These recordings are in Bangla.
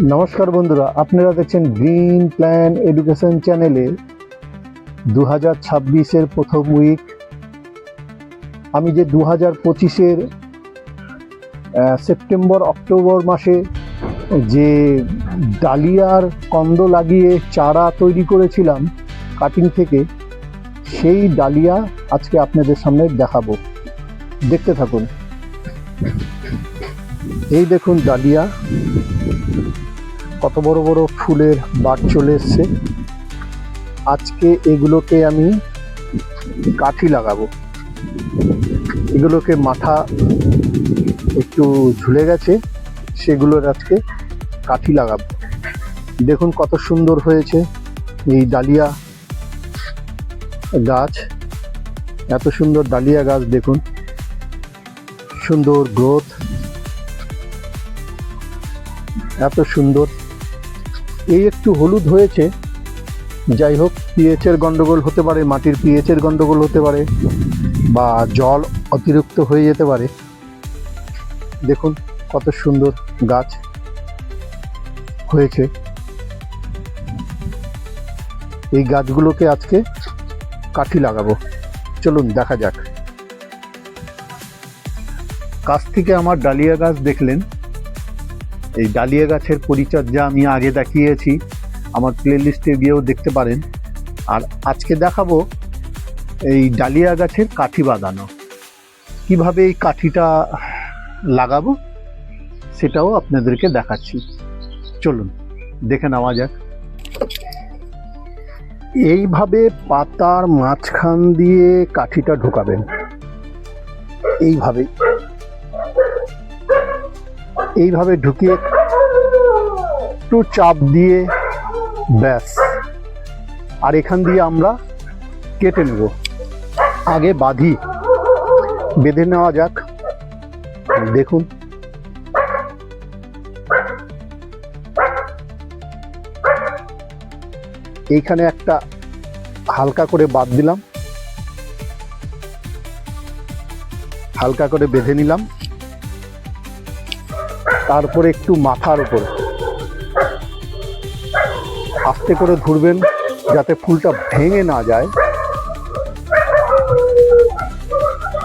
নমস্কার বন্ধুরা, আপনারা দেখছেন গ্রিন প্ল্যান এডুকেশন চ্যানেলে 2026-এর প্রথম উইক। আমি যে 2025-এর সেপ্টেম্বর অক্টোবর মাসে যে ডালিয়ার কন্দ লাগিয়ে চারা তৈরি করেছিলাম কাটিং থেকে, সেই ডালিয়া আজকে আপনাদের সামনে দেখাবো। দেখতে থাকুন। এই দেখুন ডালিয়া, কত বড় বড় ফুলের বাট চলে এসছে। আজকে এগুলোকে আমি কাঠি লাগাবো। এগুলোকে মাথা একটু ঝুলে গেছে, সেগুলোর আজকে কাঠি লাগাবো। দেখুন কত সুন্দর হয়েছে এই ডালিয়া গাছ। এত সুন্দর ডালিয়া গাছ, দেখুন সুন্দর গ্রোথ, এত সুন্দর। এই একটু হলুদ হয়েছে, যাই হোক, পিএইচের গন্ডগোল হতে পারে, মাটির পিএইচের গন্ডগোল হতে পারে, বা জল অতিরিক্ত হয়ে যেতে পারে। দেখুন কত সুন্দর গাছ হয়েছে। এই গাছগুলোকে আজকে কাঠি লাগাবো। চলুন দেখা যাক। কাছ থেকে আমার ডালিয়া গাছ দেখলেন। এই ডালিয়া গাছের পরিচর্যা আমি আগে দেখিয়েছি, আমার প্লেলিস্টে গিয়েও দেখতে পারেন। আর আজকে দেখাবো এই ডালিয়া গাছের কাঠি বাঁধানো, কিভাবে এই কাঠিটা লাগাবো সেটাও আপনাদেরকে দেখাচ্ছি। চলুন দেখে নেওয়া যাক। এইভাবে পাতার মাঝখান দিয়ে কাঠিটা ঢোকাবেন, এইভাবে ঢুকিয়ে একটু চাপ দিয়ে ব্যাস। আর এখান দিয়ে আমরা কেটে নেব। আগে বেঁধে নেওয়া যাক। দেখুন এইখানে একটা হালকা করে বাঁধ দিলাম, হালকা করে বেঁধে নিলাম। তারপরে একটু মাথার উপর আস্তে করে ধরবেন, যাতে ফুলটা ভেঙে না যায়।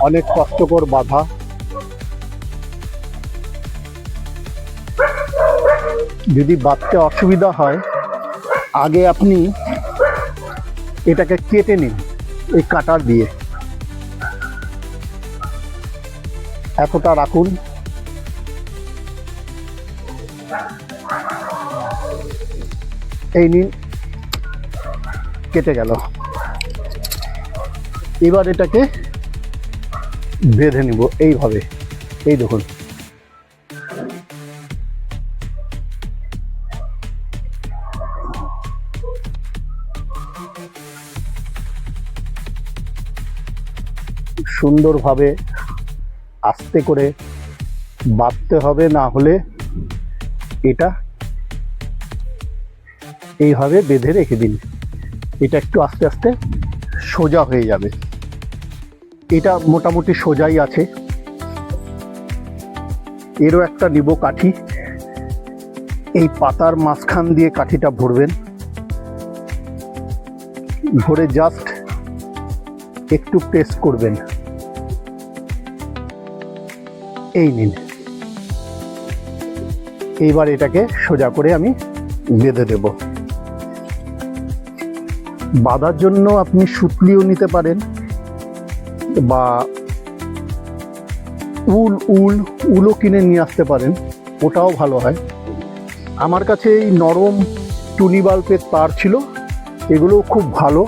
অনেক কষ্টকর বাঁধা। যদি বাঁধতে অসুবিধা হয়, আগে আপনি এটাকে কেটে নিন এই কাটার দিয়ে। এতটা রাখুন। এই নিন, কেটে গেল। এবার এটাকে বেঁধে নিব এইভাবে। এই দেখুন, সুন্দরভাবে আস্তে করে বাঁধতে হবে, না হলে এটা এইভাবে বেঁধে রেখে দিন। এটা একটু আস্তে আস্তে সোজা হয়ে যাবে। এটা মোটামুটি সোজাই আছে। এরও একটা নিব কাঠি। এই পাতার মাঝখান দিয়ে কাঠিটা ভরবেন। ভরে জাস্ট একটু প্রেস করবেন। এই নিন। এইবার এটাকে সোজা করে আমি বেঁধে দেব। বাঁধার জন্য আপনি সুতলিও নিতে পারেন, বা উলও কিনে নিয়ে আসতে পারেন, ওটাও ভালো হয়। আমার কাছে এই নরম টুনি বাল্বের তার ছিল, এগুলো খুব ভালো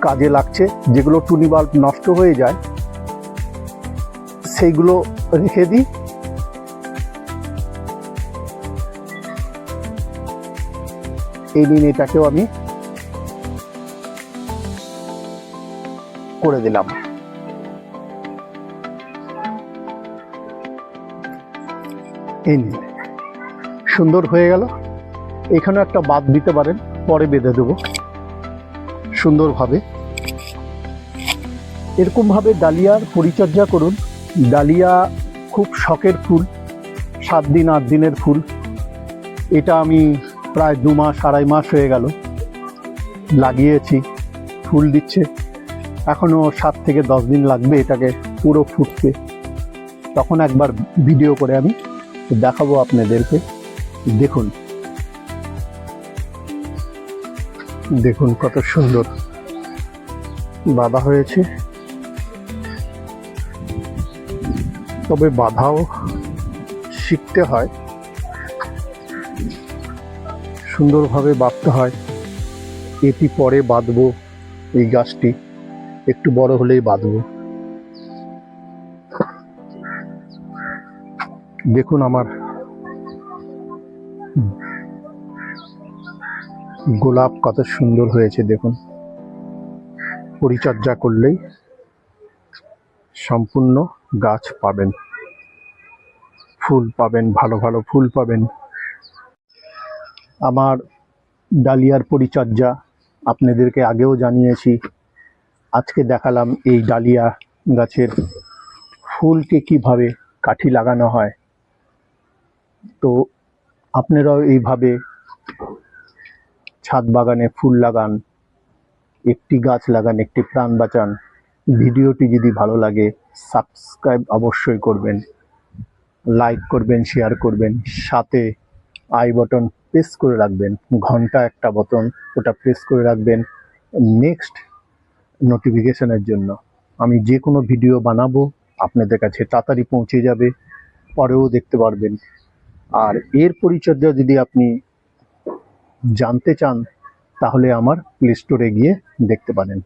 কাজে লাগছে। যেগুলো টুনি বাল্ব নষ্ট হয়ে যায় সেইগুলো রেখে দিই। এই নিন, এটাকেও আমি করে দিলাম। এই নিন, সুন্দর হয়ে গেল। এখানে একটা বাদ দিতে পারেন, পরে বেঁধে দেবো সুন্দরভাবে। এরকমভাবে ডালিয়ার পরিচর্যা করুন। ডালিয়া খুব শখের ফুল, 7 দিন 8 দিনের ফুল। এটা আমি প্রায় 2 মাস 2.5 মাস হয়ে গেল লাগিয়েছি, ফুল দিচ্ছে। এখনো 7 থেকে 10 দিন লাগবে এটাকে পুরো ফুটতে। তখন একবার ভিডিও করে আমি দেখাবো আপনাদেরকে। দেখুন দেখুন কত সুন্দর বাঁধা হয়েছে। তবে বাঁধাও শিখতে হয়, সুন্দরভাবে বাঁধতে হয়। এটি পরে বাঁধবো, এই গাছটি একটু বড় হলেই বাঁধবো। দেখুন আমার গোলাপ কত সুন্দর হয়েছে। দেখুন, পরিচর্যা করলেই সম্পূর্ণ গাছ পাবেন, ফুল পাবেন, ভালো ভালো ফুল পাবেন। আমার ডালিয়ার পরিচর্যা আপনাদেরকে আগেও জানিয়েছি, আজকে দেখালাম এই ডালিয়া গাছের ফুলকে কিভাবে কাঠি লাগানো হয়। তো আপনারাও এইভাবে ছাদ বাগানে ফুল লাগান, একটি গাছ লাগান, একটি প্রাণ বাঁচান। ভিডিওটি যদি ভালো লাগে সাবস্ক্রাইব অবশ্যই করবেন, লাইক করবেন, শেয়ার করবেন, সাথে আই বাটন প্রেস করে রাখবেন, ঘন্টা একটা বাটন, ওটা প্রেস করে রাখবেন নেক্সট নোটিফিকেশনের জন্য। আমি যে কোনো ভিডিও বানাবো আপনাদের কাছে তাড়াতাড়ি পৌঁছে যাবে, পরেও দেখতে পারবেন। আর এর পরিচর্যা যদি আপনি জানতে চান তাহলে আমার প্লে স্টোরে গিয়ে দেখতে পারেন।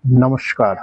নমস্কার।